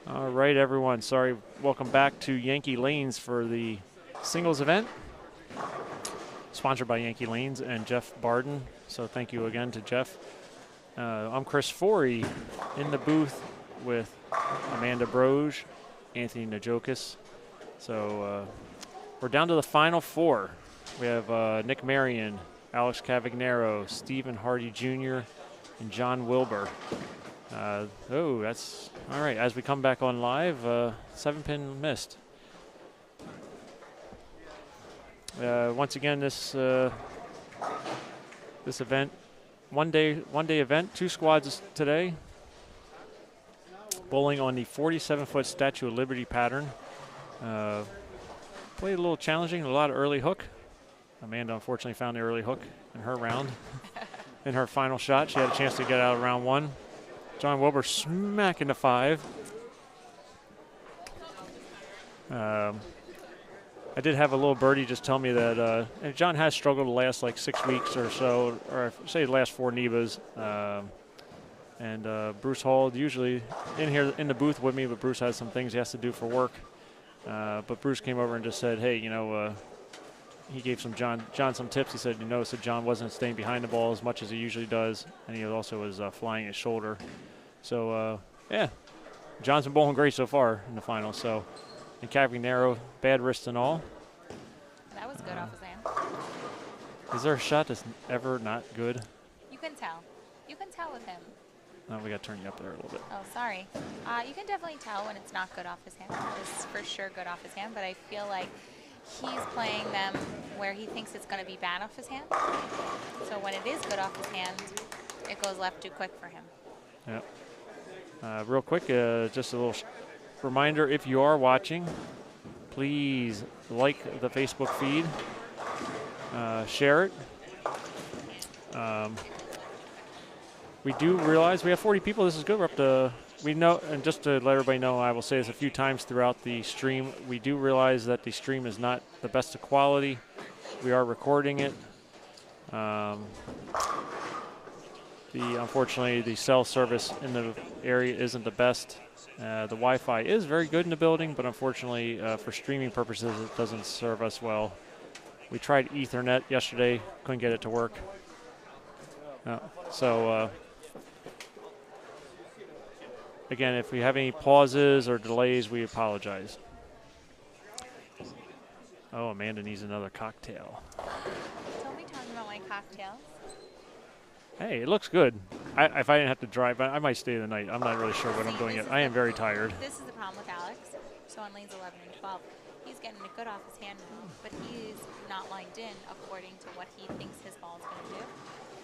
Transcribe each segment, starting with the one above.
All right, everyone. Sorry. Welcome back to Yankee Lanes for the singles event, sponsored by Yankee Lanes and Jeff Barden. So thank you again to Jeff. I'm Chris Forey in the booth with Amanda Broge, Anthony Najokas. So we're down to the final four. We have Nick Marion, Alex Cavagnaro, Stephen Hardy Jr., and John Wilbur. That's all right. As we come back on live, 7-pin missed. Once again, this event, one day event, 2 squads today. Bowling on the 47-foot Statue of Liberty pattern. Played a little challenging, a lot of early hook. Amanda unfortunately found the early hook in her round. In her final shot, she had a chance to get out of round 1. John Wilbur smacking the 5. I did have a little birdie just tell me that and John has struggled the last like 6 weeks or so, or say the last 4 NEBAs. And Bruce Hall usually in here in the booth with me, but Bruce has some things he has to do for work. But Bruce came over and just said, hey, he gave John some tips. He said, that John wasn't staying behind the ball as much as he usually does, and he also was flying his shoulder. So, yeah, John's been bowling great so far in the finals. So, and Cavagnaro, bad wrist and all. That was good off his hand. Is there a shot that's ever not good? You can tell. You can tell with him. Oh, we got to turn you up there a little bit. Oh, sorry. You can definitely tell when it's not good off his hand. It's for sure good off his hand, but I feel like he's playing them where he thinks it's going to be bad off his hand. So when it is good off his hand, it goes left too quick for him. Yep. Real quick, just a little reminder, if you are watching, please like the Facebook feed, share it. We do realize we have 40 people. This is good. We're up to, we know, and just to let everybody know, I will say this a few times throughout the stream, we do realize that the stream is not the best of quality. We are recording it. Unfortunately, the cell service in the area isn't the best. The Wi-Fi is very good in the building, but unfortunately, for streaming purposes, it doesn't serve us well. We tried Ethernet yesterday, couldn't get it to work. Again, if we have any pauses or delays, we apologize. Oh, Amanda needs another cocktail. Don't be talking about my cocktails. Hey, it looks good. If I didn't have to drive, I might stay the night. I'm not really sure what I'm doing yet. I am very tired. This is the problem with Alex. So on lanes 11 and 12, he's getting it good off his hand now, but he's not lined in according to what he thinks his ball is going to do.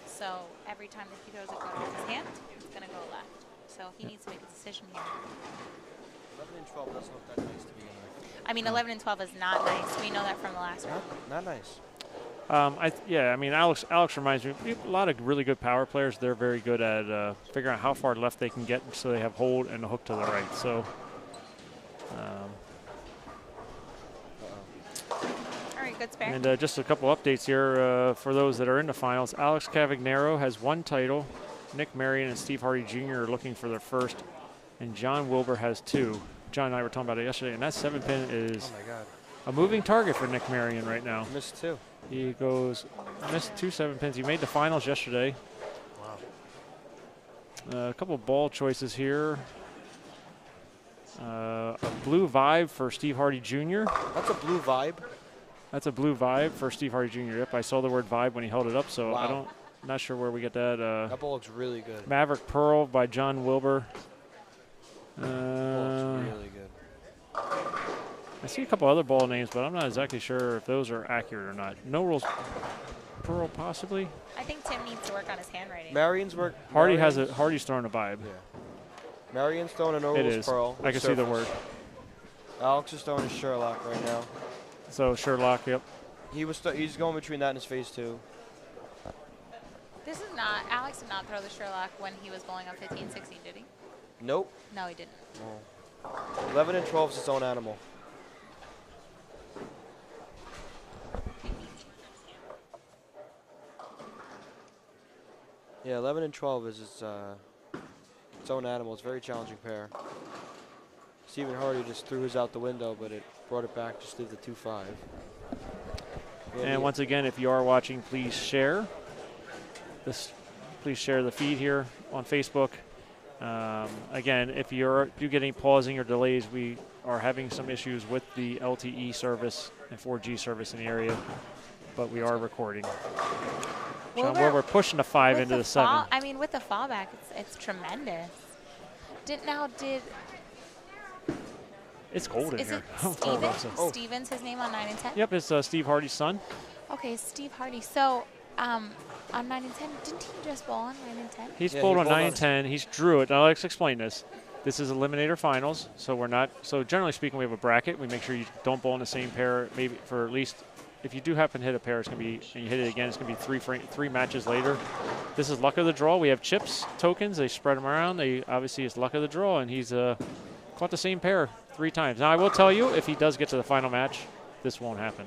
So every time that he throws it good off his hand, it's going to go left. So he needs to make a decision here. 11 and 12 doesn't look that nice to begin with. I mean, 11 and 12 is not nice. We know that from the last one. Not nice. I mean, Alex reminds me, a lot of really good power players. They're very good at figuring out how far left they can get so they have hold and a hook to the right. So, all right, good spare. and just a couple updates here for those that are in the finals. Alex Cavagnaro has 1 title. Nick Marion and Steve Hardy Jr. are looking for their first, and John Wilbur has 2. John and I were talking about it yesterday, and that 7-pin is a moving target for Nick Marion right now. Missed 2. He missed 2 7-pins. He made the finals yesterday. Wow. A couple ball choices here. A blue vibe for Steve Hardy Jr. That's a blue vibe. That's a blue vibe for Steve Hardy Jr. Yep, I saw the word vibe when he held it up, so Wow. Not sure where we get that. That ball looks really good. Maverick Pearl by John Wilbur. That ball looks really good. I see a couple other ball names, but I'm not exactly sure if those are accurate or not. No rules. Pearl, possibly. I think Tim needs to work on his handwriting. Marion's work. Hardy's throwing a vibe. Yeah. Marion's throwing a no It rules is. pearl. I can see the word. Alex is throwing his Sherlock right now. So Sherlock, yep. He's going between that and his phase 2. This is not, Alex did not throw the Sherlock when he was bowling on 15-16, did he? Nope. No, he didn't. Oh. 11 and 12 is its own animal. Yeah, 11 and 12 is its own animal. It's a very challenging pair. Stephen Hardy just threw his out the window, but it brought it back, just did the 2-5. And once again, if you are watching, please share this. Please share the feed here on Facebook. Again, if you get any pausing or delays, we are having some issues with the LTE service and 4G service in the area, but we are recording. We're pushing a 5 into the 7. I mean, with the fallback, it's tremendous. It's cold in is here. it Stevens, his name on 9 and 10? Yep, it's Steve Hardy's son. Okay, Steve Hardy. So, on 9 and 10, didn't he just bowl on 9 and 10? He's bowled on 9 and 10. He's drew it. Now let's explain this. This is Eliminator Finals, so we're not. So generally speaking, we have a bracket. We make sure you don't bowl in the same pair. Maybe for at least, if you do happen to hit a pair, it's gonna be, and you hit it again, it's gonna be three matches later. This is luck of the draw. We have chips tokens. They spread them around. They obviously it's luck of the draw, and he's caught the same pair 3 times. Now I will tell you, if he does get to the final match, this won't happen.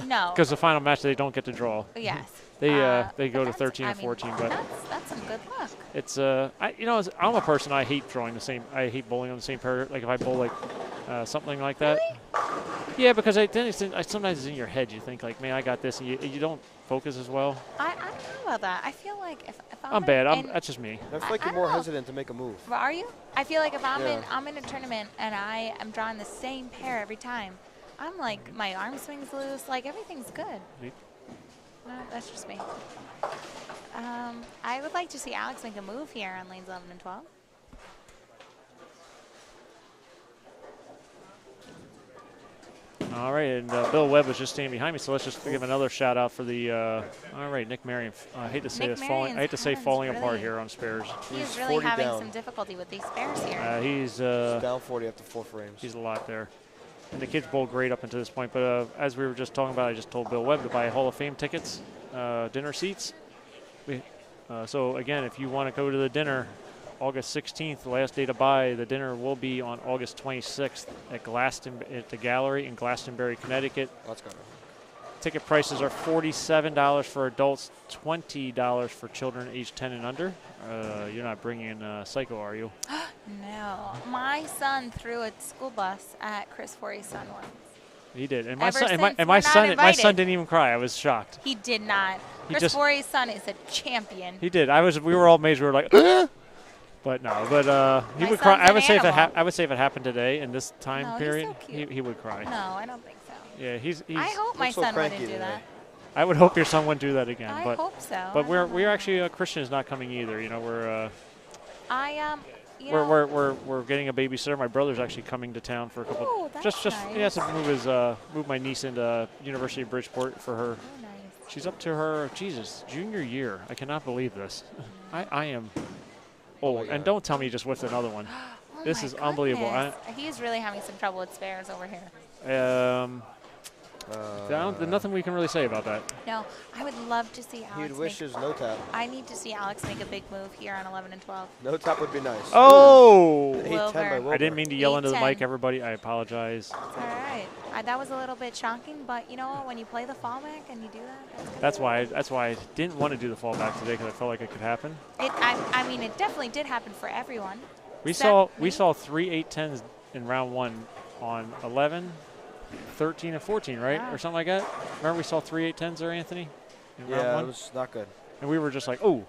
No. Because the final match they don't get to draw. Yes. They go to 13 and 14, but that's some good luck. it's I'm a person, I hate drawing the same. I hate bowling on the same pair. Like if I bowl like something like that. Really? Yeah, because sometimes it's in your head. You think like, man, I got this, and you don't focus as well. I don't know about that. I feel like if I'm bad. That's just me. I feel like you're more hesitant to make a move. Are you? I feel like if I'm in a tournament and I am drawing the same pair every time, I'm like, my arm swings loose, like everything's good. No, that's just me. I would like to see Alex make a move here on lanes 11 and 12. All right, and Bill Webb was just standing behind me, so let's just give another shout out for the. All right, Nick Marion. I hate to say it's falling. I hate to say falling apart here on spares. He is really having some difficulty with these spares here. He's down 40 after 4 frames. He's a lot there. And the kids bowled great up until this point. But as we were just talking about, I just told Bill Webb to buy Hall of Fame tickets, dinner seats. So, again, if you want to go to the dinner, August 16th, the last day to buy, the dinner will be on August 26th at the Gallery in Glastonbury, Connecticut. That's good. Ticket prices are $47 for adults, $20 for children aged 10 and under. You're not bringing in Psycho, are you? No. My son threw a school bus at Chris Forey's son once. He did, and my Ever son, since, my we're not son invited. didn't even cry. I was shocked. He did not. He Chris just- Forey's son is a champion. He did. We were all amazed. We were like, but no. But he My would cry. son's an animal. I would say if it happened today in this time No, he's period, so cute. he would cry. No, I don't think so. Yeah, he's. I hope my looks so son cranky wouldn't do today. that. I would hope your son wouldn't do that again. I but hope so. but I we're don't know. actually Christian is not coming either. You know, we're you know, we're getting a babysitter. My brother's actually coming to town for a couple. Oh, that's just nice. he has to move my niece into University of Bridgeport for her. Oh, nice. She's up to her junior year. I cannot believe this. I am old, and don't tell me you just whiffed another one. Oh This my is unbelievable. goodness. He's really having some trouble with spares over here. There's nothing we can really say about that. No, I would love to see Alex. He'd wish his no tap. I need to see Alex make a big move here on 11 and 12. No tap would be nice. Oh! An 8-10 by Wilbur. Wilbur. I didn't mean to yell into the 8-10. mic, everybody. I apologize. It's all right. That was a little bit shocking, but you know what? When you play the fallback and you do that, That's why I didn't want to do the fallback today because I felt like it could happen. I mean, it definitely did happen for everyone. We Except me. saw 3 8-10s in round 1 on 11, 13, and 14, right, Yeah. or something like that. Remember we saw 3 8-10s there, Anthony, in round Yeah, 1, it was not good. and we were just like, oh,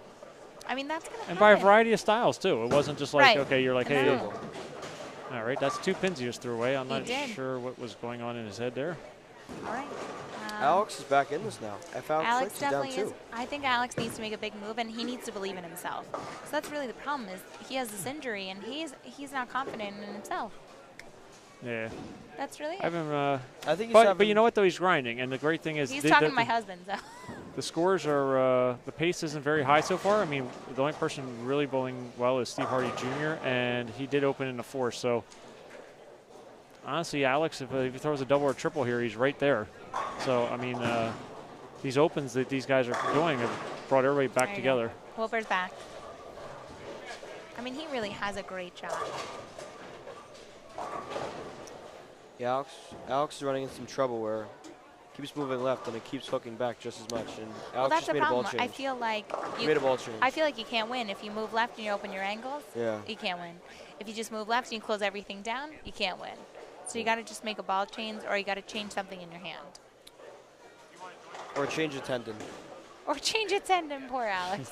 I mean, that's gonna and by a happen. variety of styles too. It wasn't just like Right. okay, you're like, No. hey, Field goal. all right, that's 2 pins he just threw away. I'm He not did. sure what was going on in his head there. All right. Alex is back in this now. Alex Alex is down definitely is. two. I think Alex needs to make a big move, and he needs to believe in himself. So that's really the problem is he has this injury, and he's not confident in himself. Yeah, That's really I it. haven't. I think he's But having, you know what though, he's grinding, and the great thing is He's the, talking the, to my husband, so. the scores are the pace isn't very high so far. I mean, the only person really bowling well is Steve Hardy Jr. and he did open in the 4. So honestly, Alex, if he throws a double or triple here, he's right there. So I mean, these opens that these guys are doing have brought everybody back There you together. go. Wilbur's back. I mean, he really has a great job. yeah, Alex is running into some trouble where he keeps moving left and it keeps hooking back just as much. And Well, Alex that's just the made a ball problem. change. I feel like He made a ball change. I feel like you can't win if you move left and you open your angles. Yeah. You can't win. If you just move left and you close everything down, you can't win. So you got to just make a ball change, or you got to change something in your hand, Or change a tendon. or change a tendon. Poor Alex.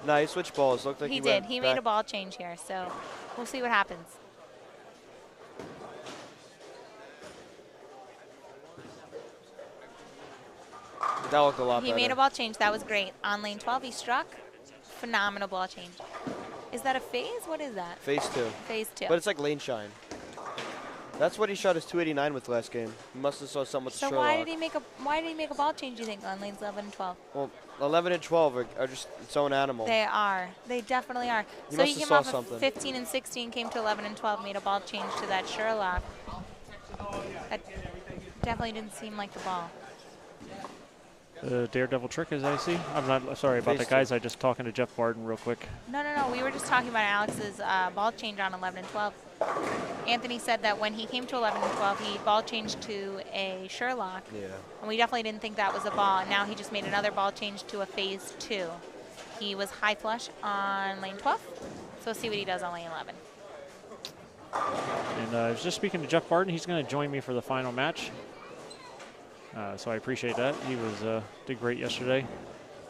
Nah, he switched balls. Looked like He he did. went He back. made a ball change here, so we'll see what happens. That looked a lot He better. made a ball change. That was great. On lane 12, he struck. Phenomenal ball change. Is that a phase? What is that? Phase 2. Phase 2. But it's like lane shine. That's what he shot his 289 with last game. He must have saw something with the So Sherlock. why did he make a ball change, you think, on lanes 11 and 12? Well, 11 and 12 are just its own animal. They are. They definitely are. He So must he have came saw off something. of 15 and 16, came to 11 and 12, made a ball change to that Sherlock. That definitely didn't seem like the ball. The daredevil trick, as I see. I'm not sorry about Phase that, guys. two. I just talking to Jeff Barden real quick. No. We were just talking about Alex's ball change on 11 and 12. Anthony said that when he came to 11 and 12, he ball changed to a Sherlock. Yeah. And we definitely didn't think that was a ball. And now he just made another ball change to a phase 2. He was high flush on lane 12. So we'll see what he does on lane 11. And I was just speaking to Jeff Barden. He's going to join me for the final match. So I appreciate that. He was did great yesterday.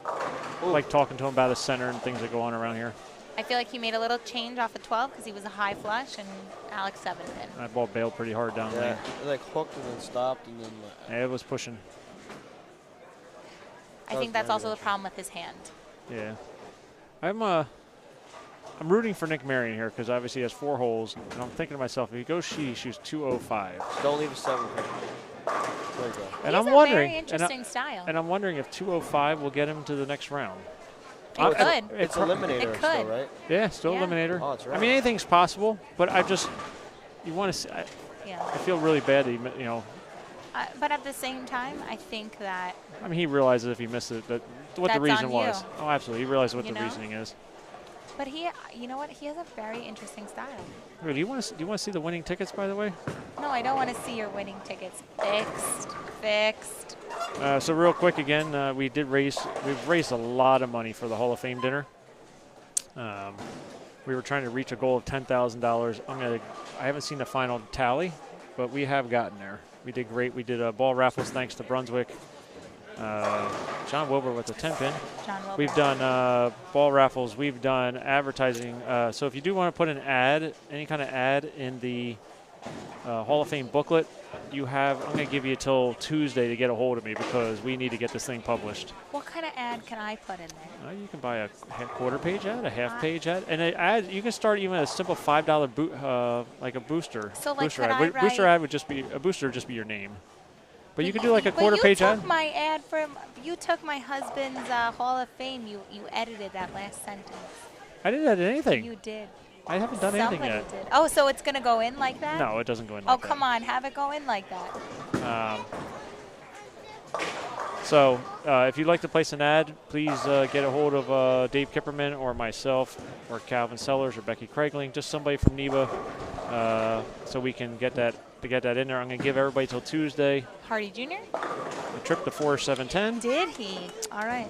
I like talking to him about his center and things that go on around here. I feel like he made a little change off of 12 because he was a high flush, and Alex 7 pin. That ball bailed pretty hard down Yeah. there. It like hooked and then stopped and then. Yeah, it was pushing. I think that's also the problem with his hand. Yeah. I'm rooting for Nick Marion here because obviously he has 4 holes. And I'm thinking to myself, if he goes she shoots 205. Don't leave a 7 pin. There you go. And He's I'm a wondering, very interesting style. and I'm wondering if 205 will get him to the next round. It could. It's eliminator It still, could. right? Yeah, still Yeah. eliminator. Oh, that's right. I mean, anything's possible, but you want to see. Yeah. I feel really bad that But at the same time, I think that I mean, he realizes if he missed it, what That's the reason on was. you. Oh, absolutely. He realized what You the know? reasoning is. But you know what? He has a very interesting style. Wait, do you want to see the winning tickets, by the way? No, I don't want to see your winning tickets. Fixed. So real quick again, we've raised a lot of money for the Hall of Fame dinner. we were trying to reach a goal of $10,000. I haven't seen the final tally, but we have gotten there. We did great. We did ball raffles thanks to Brunswick. John Wilbur with the 10-pin. John Wilbur. We've done ball raffles. We've done advertising. So if you do want to put an ad, any kind of ad in the Hall of Fame booklet, I'm going to give you till Tuesday to get a hold of me because we need to get this thing published. What kind of ad can I put in there? You can buy a quarter-page ad, a half-page ad, and an ad. You can start even a simple $5 like a booster. So like, booster could ad. I write? Booster ad would just be a booster, would just be your name. But you could do like a quarter-page ad. You took my ad from. You took my husband's Hall of Fame. You edited that last sentence. I didn't edit anything. You did. I haven't done anything Somebody yet. did. Oh, so it's gonna go in like that? No, it doesn't go in Oh, like that. come on, have it go in like that. So if you'd like to place an ad, please get a hold of Dave Kipperman or myself or Calvin Sellers or Becky Craigling, just somebody from NEBA, so we can get that in there. I'm going to give everybody till Tuesday. Hardy Jr.? A trip to 4710. Did he? All right.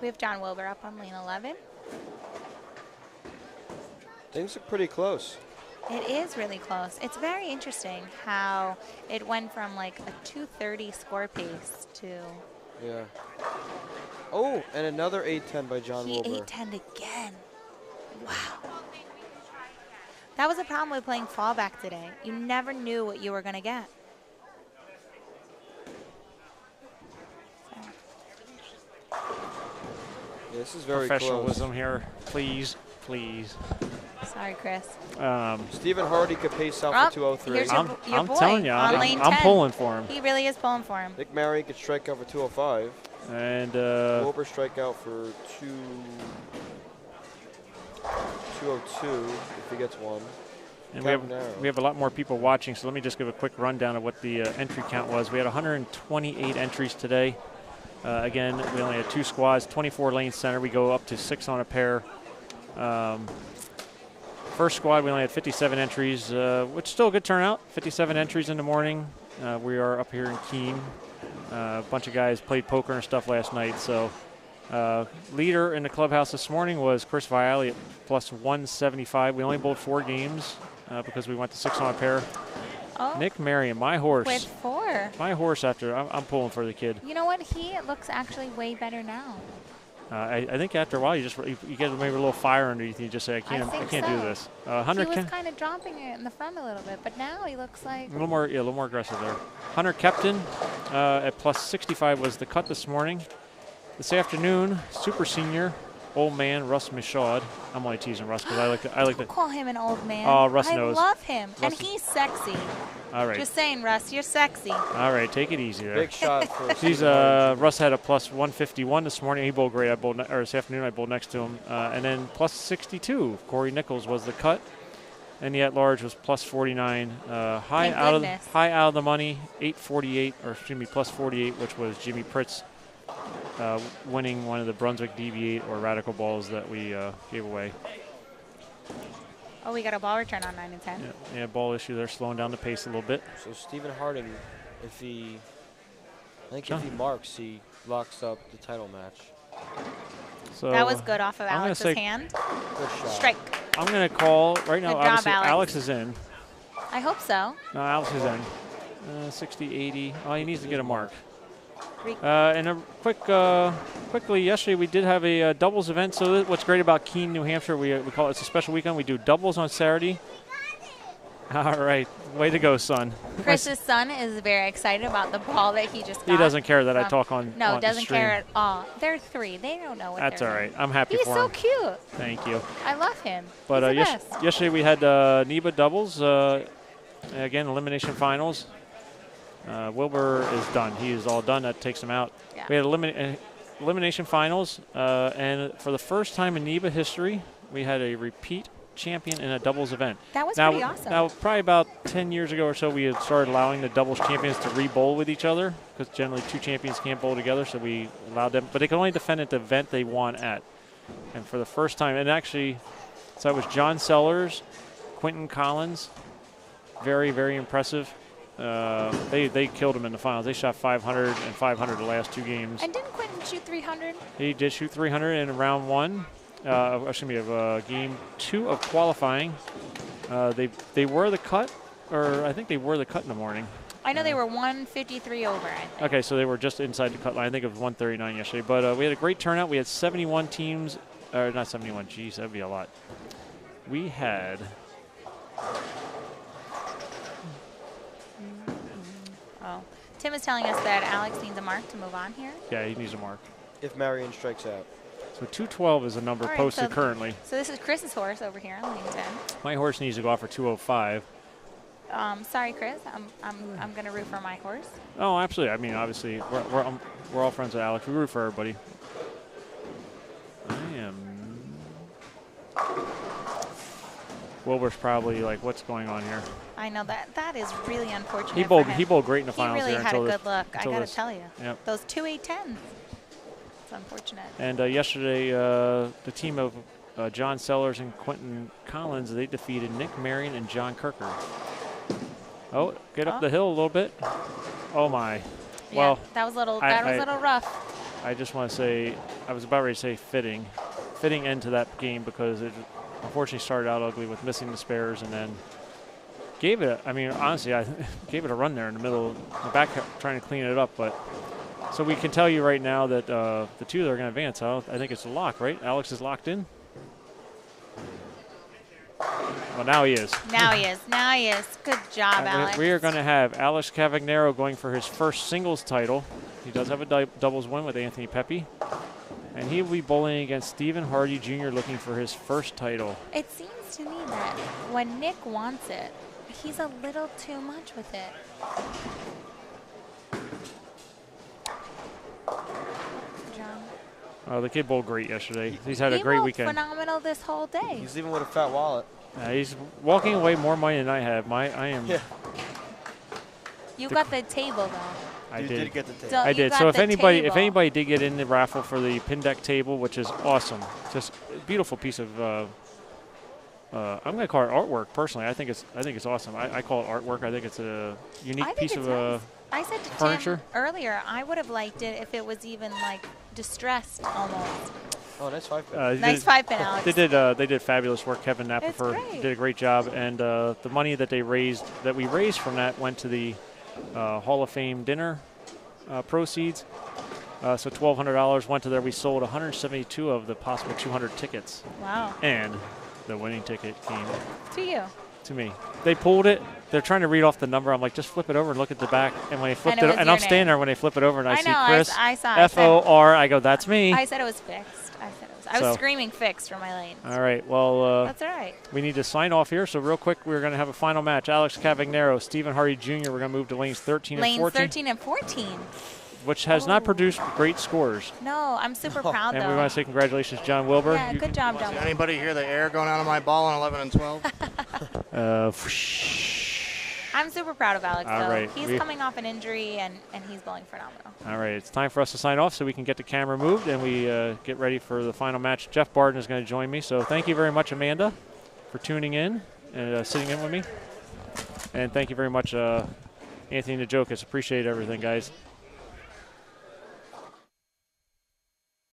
We have John Wilbur up on lane 11. Things are pretty close. It is really close. It's very interesting how it went from like a 230 score pace to... Yeah. Oh, and another 8-10 by John He Wilbur. 8-10 again. Wow. That was a problem with playing fallback today. You never knew what you were going to get. Yeah, this is very Professionalism close. here, please, please. Sorry, Chris. Stephen Hardy could pace out Oh, for 203. here's I'm your boy telling you, on lane I'm 10. pulling for him. He really is pulling for him. Nick Marion could strike out for 205. And Wilbur strike out for 202 if he gets one. And Captain we Arrow. have a lot more people watching, so let me just give a quick rundown of what the entry count was. We had 128 entries today. Again, we only had 2 squads, 24 lane center. We go up to 6 on a pair. First squad, we only had 57 entries, which is still a good turnout. 57 entries in the morning. We are up here in Keene. A bunch of guys played poker and stuff last night. So leader in the clubhouse this morning was Chris Viali at plus 175. We only bowled 4 games because we went to 6 on a pair. Oh, Nick Marion, my horse. with 4. My horse after. I'm pulling for the kid. You know what? He looks actually way better now. I think after a while you get maybe a little fire underneath you. You just say I can't think do so. this. He Hunter was kind of dropping it in the front a little bit, but now he looks like... a little more aggressive there. Hunter Kepton at plus 65 was the cut this morning. This afternoon, super senior, old man Russ Michaud. I'm only teasing Russ because I like Don't to. call him an old man. Oh, Russ I knows. love him, and Russ- he's sexy. All right, Just saying, Russ, you're sexy. all right, take it easy there. Big shot for He's Stephen Hardy. Russ had a plus 151 this morning. He bowled great. Or this afternoon I bowled next to him, and then plus 62. Corey Nichols was the cut, and the at large was plus 49. High Thank out goodness. of the money, 848 or excuse me, plus 48, which was Jimmy Pritz winning one of the Brunswick DB8 or radical balls that we gave away. Oh, we got a ball return on 9 and 10. Yeah, ball issue there, slowing down the pace a little bit. So Stephen Harding, if he John. marks, he locks up the title match. So That was good off of I'm gonna Alex's say- Good hand. shot. Strike. I'm going to call right now. Good job, Obviously, Alex. Alex is in. I hope so. No, Alex is in. 60, 80. Oh, he needs to get a mark. Re- And quickly, yesterday we did have a doubles event. So what's great about Keene, New Hampshire, we call it's a special weekend. We do doubles on Saturday. All right, way to go, son. Chris's son is very excited about the ball that he just got. He doesn't care that I from- talk on No, on the doesn't stream. care at all. They're 3. They don't know what That's they're all doing. right. I'm happy He's for so him. cute. Thank you. I love him. But He's the best. yesterday we had NEBA doubles. Again, elimination finals. Wilbur is done. He is all done. That takes him out. Yeah. We had elimination finals, and for the first time in NEBA history, we had a repeat champion in a doubles event. That was Now, pretty awesome. now, probably about 10 years ago or so, we had started allowing the doubles champions to re-bowl with each other because generally 2 champions can't bowl together, so we allowed them. But they can only defend at the event they won at. And for the first time, and actually, so it was John Sellers, Quentin Collins, very, very impressive. They killed him in the finals. They shot 500 and 500 the last 2 games. And didn't Quentin shoot 300? He did shoot 300 in round 1. Excuse me, of game 2 of qualifying. They were the cut, or I think they were the cut in the morning. I know they were 153 over, I think. Okay, so they were just inside the cut line. I think it was 139 yesterday. But we had a great turnout. We had 71 teams. Or not 71. Geez, that would be a lot. We had... Oh. Tim is telling us that Alex needs a mark to move on here. Yeah, he needs a mark. If Marion strikes out. So 212 is the number posted currently. So this is Chris's horse over here on lane 10. My horse needs to go off for 205. Sorry, Chris. I'm gonna root for my horse. Oh, absolutely. I mean, obviously, we're all friends with Alex. We root for everybody. I am. Wilbur's probably like, what's going on here? I know that is really unfortunate. He bowled great in the finals. He really there had a until good look. I gotta tell you. Yep. Those 2 8-10s. It's unfortunate. And yesterday, the team of John Sellers and Quentin Collins, they defeated Nick Marion and John Kirker. Oh, get up the hill a little bit. Oh my. Yeah, well, that was a little rough. I just want to say, I was about ready to say fitting end to that game because it unfortunately started out ugly with missing the spares and then gave it. I mean, honestly, I gave it a run there in the middle, the back trying to clean it up. But so we can tell you right now that the 2 that are going to advance. I think it's a lock, right? Alex is locked in. Well, now he is. Now he is. Now he is. Good job, Alex. We are going to have Alex Cavagnaro going for his first singles title. He does have a doubles win with Anthony Pepe. And he will be bowling against Stephen Hardy Jr. looking for his first title. It seems to me that when Nick wants it, he's a little too much with it. The kid bowled great yesterday. He's had a great weekend. Phenomenal this whole day. He's even with a fat wallet. He's walking away more money than I have. I am. Yeah. You got the table though. I did get the table. So I you did. got So if the anybody did get in the raffle for the pin deck table, which is awesome, just a beautiful piece of. I'm going to call it artwork. Personally, I think it's awesome. I call it artwork. I think it's a unique piece of nice. I said to furniture. Tim earlier, I would have liked it if it was even like distressed almost. Oh, nice 5-pin. Nice 5-pin, Alex. They did fabulous work. Kevin Napper did a great job, and the money that we raised from that went to the Hall of Fame dinner proceeds. So $1,200 went to there. We sold 172 of the possible 200 tickets. Wow. And the winning ticket came to you. To me. They pulled it. They're trying to read off the number. I'm like, just flip it over and look at the back. And when they flipped it, and I'm standing there when they flip it over, and I see Chris F-O-R. I go, that's me. I said it was fixed. I was screaming fixed for my lanes. All right. Well, that's all right. We need to sign off here. So real quick, we're going to have a final match. Alex Cavagnaro, Stephen Hardy Jr. We're going to move to lanes 13 and 14. Lanes 13 and 14. Which has not produced great scores. No, I'm super proud, and though. we want to say congratulations, John Wilbur. Yeah, good job, John. Anybody hear the air going out of my ball on 11 and 12? I'm super proud of Alex, All though. right. He's coming off an injury, and he's bowling phenomenal. All right, it's time for us to sign off so we can get the camera moved and we get ready for the final match. Jeff Barden is going to join me. So thank you very much, Amanda, for tuning in and sitting in with me. And thank you very much, Anthony Najokas. Appreciate everything, guys.